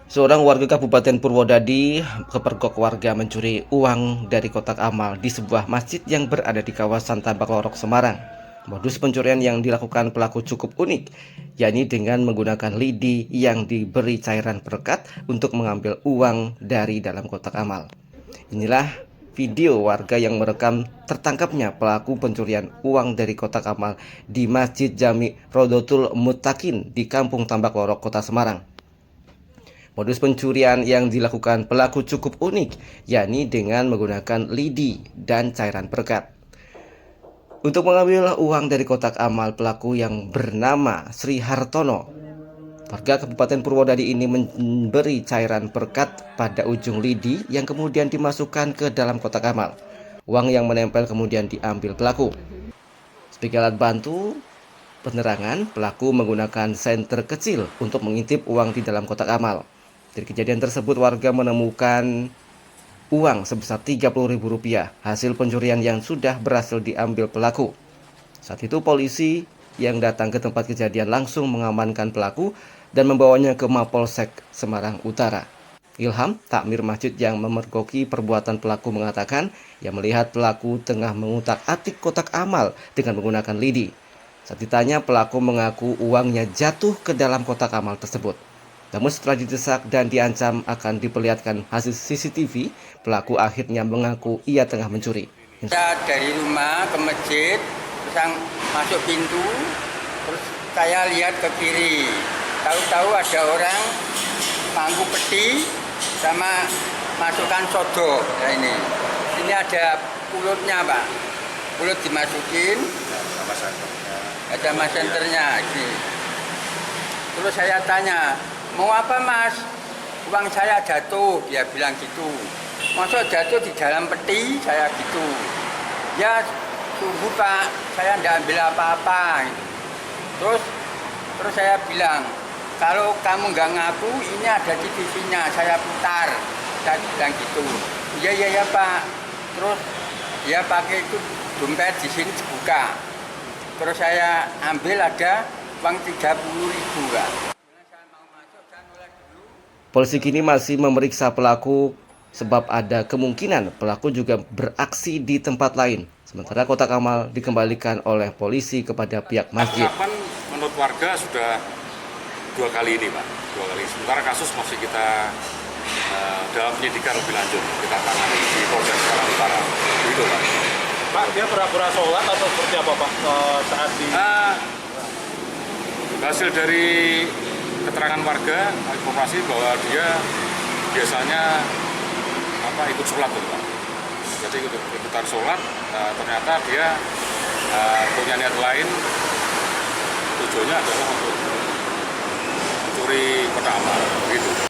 Seorang warga Kabupaten Purwodadi kepergok warga mencuri uang dari kotak amal di sebuah masjid yang berada di kawasan Tambak Lorok, Semarang. Modus pencurian yang dilakukan pelaku cukup unik, yakni dengan menggunakan lidi yang diberi cairan perekat untuk mengambil uang dari dalam kotak amal. Inilah video warga yang merekam tertangkapnya pelaku pencurian uang dari kotak amal di Masjid Jami Rodotul Muttaqin di Kampung Tambak Lorok, Kota Semarang. Modus pencurian yang dilakukan pelaku cukup unik, yakni dengan menggunakan lidi dan cairan perekat. Untuk mengambil uang dari kotak amal, pelaku yang bernama Sri Hartono, warga Kabupaten Purwodadi ini memberi cairan perekat pada ujung lidi yang kemudian dimasukkan ke dalam kotak amal. Uang yang menempel kemudian diambil pelaku. Sebagai alat bantu penerangan, pelaku menggunakan senter kecil untuk mengintip uang di dalam kotak amal. Dari kejadian tersebut, warga menemukan uang sebesar Rp30.000 hasil pencurian yang sudah berhasil diambil pelaku. Saat itu polisi yang datang ke tempat kejadian langsung mengamankan pelaku dan membawanya ke Mapolsek Semarang Utara. Ilham, takmir masjid yang memergoki perbuatan pelaku, mengatakan ia melihat pelaku tengah mengutak-atik kotak amal dengan menggunakan lidi. Saat ditanya, pelaku mengaku uangnya jatuh ke dalam kotak amal tersebut. Namun setelah didesak dan diancam akan diperlihatkan hasil CCTV, pelaku akhirnya mengaku ia tengah mencuri. Dari rumah ke masjid, terus masuk pintu, terus saya lihat ke kiri. Tahu-tahu ada orang mangku peti sama masukkan sodok. Ya ini ada pulutnya, Pak. Pulut dimasukin, ada mas senternya. Terus saya tanya, mau apa mas? Uang saya jatuh, dia bilang gitu. Masa jatuh di dalam peti, saya gitu. Ya tunggu pak, saya tidak ambil apa-apa. Terus saya bilang, kalau kamu nggak ngaku, ini ada CCTV-nya, saya putar. Saya bilang gitu. Iya pak. Terus dia pakai itu dompet di sini dibuka. Terus saya ambil ada uang 30.000 pak. Polisi kini masih memeriksa pelaku sebab ada kemungkinan pelaku juga beraksi di tempat lain. Sementara kotak amal dikembalikan oleh polisi kepada pihak masjid. Penangkapan menurut warga sudah 2 kali ini, Pak. 2 kali. Sementara kasus masih kita dalam penyidikan lebih lanjut. Kita tangani di Polsek Semarang Utara. Begitu, Pak. Pak, dia pura-pura sholat atau seperti apa, Pak, saat di... Hasil dari keterangan warga, informasi bahwa dia biasanya ikut sholat, Pak. Jadi ikutan sholat, ternyata dia punya niat lain. Tujuannya adalah untuk mencuri kotak amal, begitu.